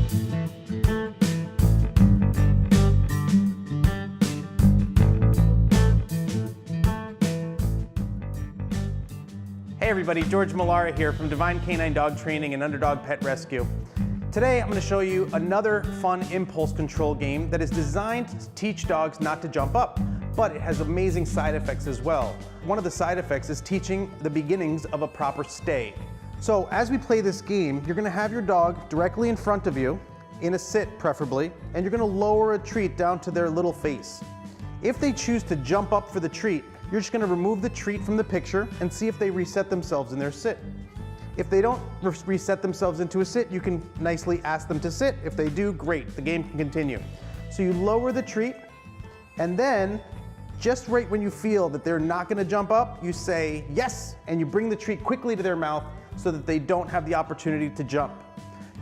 Hey everybody, George Millara here from Divine Canine Dog Training and Underdog Pet Rescue. Today I'm going to show you another fun impulse control game that is designed to teach dogs not to jump up, but it has amazing side effects as well. One of the side effects is teaching the beginnings of a proper stay. So as we play this game, you're going to have your dog directly in front of you, in a sit preferably, and you're going to lower a treat down to their little face. If they choose to jump up for the treat, you're just going to remove the treat from the picture and see if they reset themselves in their sit. If they don't reset themselves into a sit, you can nicely ask them to sit. If they do, great, the game can continue. So you lower the treat, and then just right when you feel that they're not going to jump up, you say yes, and you bring the treat quickly to their mouth so that they don't have the opportunity to jump.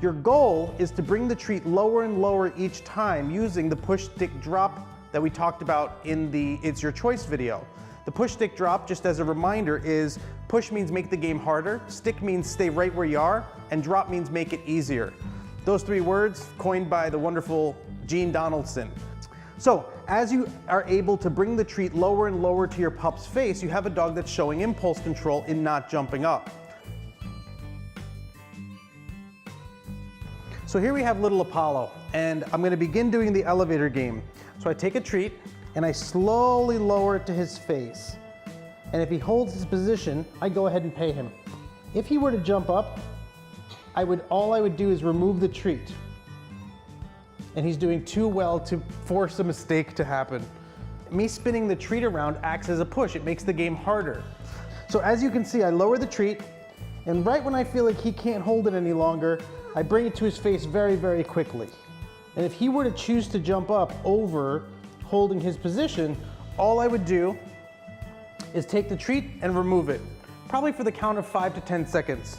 Your goal is to bring the treat lower and lower each time using the push stick drop that we talked about in the It's Your Choice video. The push stick drop, just as a reminder, is push means make the game harder, stick means stay right where you are, and drop means make it easier. Those three words coined by the wonderful Gene Donaldson. So as you are able to bring the treat lower and lower to your pup's face, you have a dog that's showing impulse control in not jumping up. So here we have little Apollo, and I'm going to begin doing the elevator game. So I take a treat, and I slowly lower it to his face. And if he holds his position, I go ahead and pay him. If he were to jump up, all I would do is remove the treat. And he's doing too well to force a mistake to happen. Me spinning the treat around acts as a push. It makes the game harder. So as you can see, I lower the treat, and right when I feel like he can't hold it any longer, I bring it to his face very, very quickly. And if he were to choose to jump up over holding his position, all I would do is take the treat and remove it, probably for the count of 5 to 10 seconds,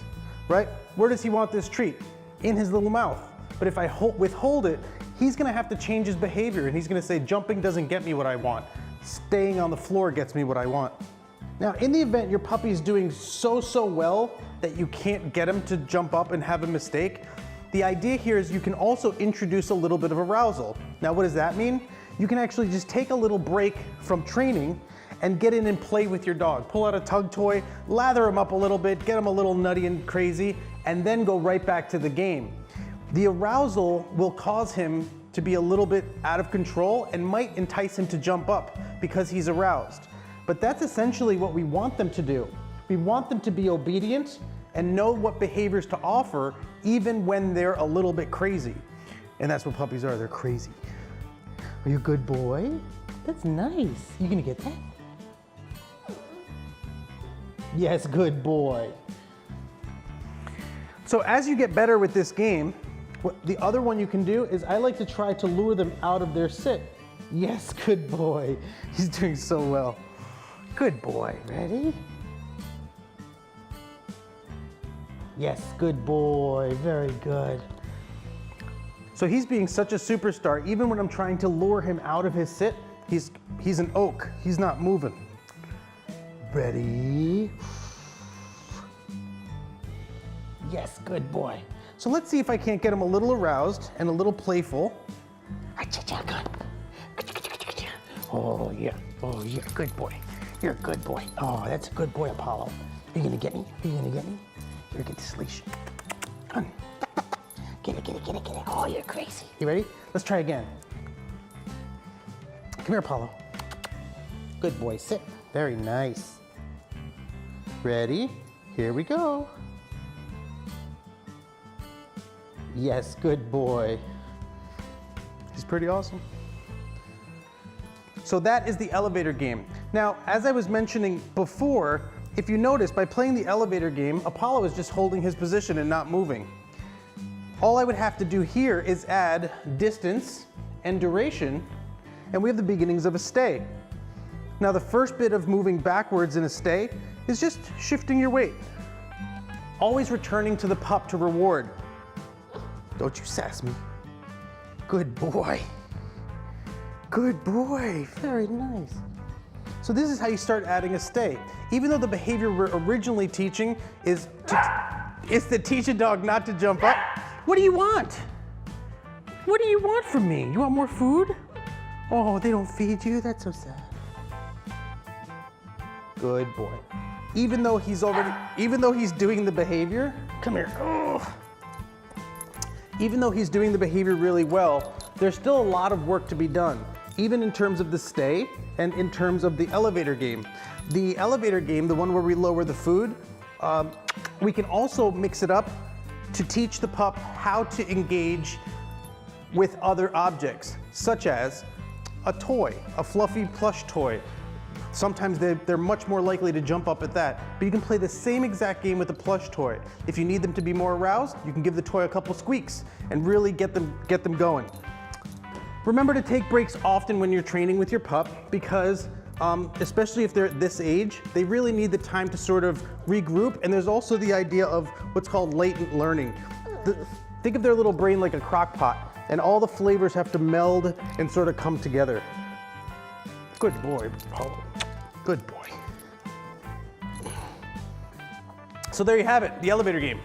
right? Where does he want this treat? In his little mouth. But if I withhold it, he's gonna have to change his behavior, and he's gonna say, jumping doesn't get me what I want. Staying on the floor gets me what I want. Now, in the event your puppy's doing so well that you can't get him to jump up and have a mistake, the idea here is you can also introduce a little bit of arousal. Now, what does that mean? You can actually just take a little break from training and get in and play with your dog. Pull out a tug toy, lather him up a little bit, get him a little nutty and crazy, and then go right back to the game. The arousal will cause him to be a little bit out of control and might entice him to jump up because he's aroused. But that's essentially what we want them to do. We want them to be obedient and know what behaviors to offer even when they're a little bit crazy. And that's what puppies are, they're crazy. Are you a good boy? That's nice. You gonna get that? Yes, good boy. So as you get better with this game, the other one you can do is I like to try to lure them out of their sit. Yes, good boy. He's doing so well. Good boy. Ready? Yes, good boy. Very good. So he's being such a superstar, even when I'm trying to lure him out of his sit, he's an oak. He's not moving. Ready? Yes, good boy. So let's see if I can't get him a little aroused and a little playful. Oh yeah, good boy. You're a good boy. Oh, that's a good boy, Apollo. Are you gonna get me? Are you gonna get me? You're gonna get this leash. Come on. Get it. Oh, you're crazy. You ready? Let's try again. Come here, Apollo. Good boy, sit. Very nice. Ready? Here we go. Yes, good boy. He's pretty awesome. So that is the elevator game. Now, as I was mentioning before, if you notice, by playing the elevator game, Apollo is just holding his position and not moving. All I would have to do here is add distance and duration, and we have the beginnings of a stay. Now, the first bit of moving backwards in a stay is just shifting your weight. Always returning to the pup to reward. Don't you sass me. Good boy. Good boy. Very nice. So this is how you start adding a stay. Even though the behavior we're originally teaching is to teach a dog not to jump up, what do you want? What do you want from me? You want more food? Oh, they don't feed you? That's so sad. Good boy. Even though he's doing the behavior, come here. Oh. Even though he's doing the behavior really well, there's still a lot of work to be done, even in terms of the stay and in terms of the elevator game. The elevator game, the one where we lower the food, we can also mix it up to teach the pup how to engage with other objects, such as a toy, a fluffy plush toy. Sometimes they're much more likely to jump up at that, but you can play the same exact game with a plush toy. If you need them to be more aroused, you can give the toy a couple squeaks and really get them going. Remember to take breaks often when you're training with your pup because especially if they're at this age, they really need the time to sort of regroup, and there's also the idea of what's called latent learning. Think of their little brain like a crock pot, and all the flavors have to meld and sort of come together. Good boy, Paulo. Good boy. So there you have it, the elevator game.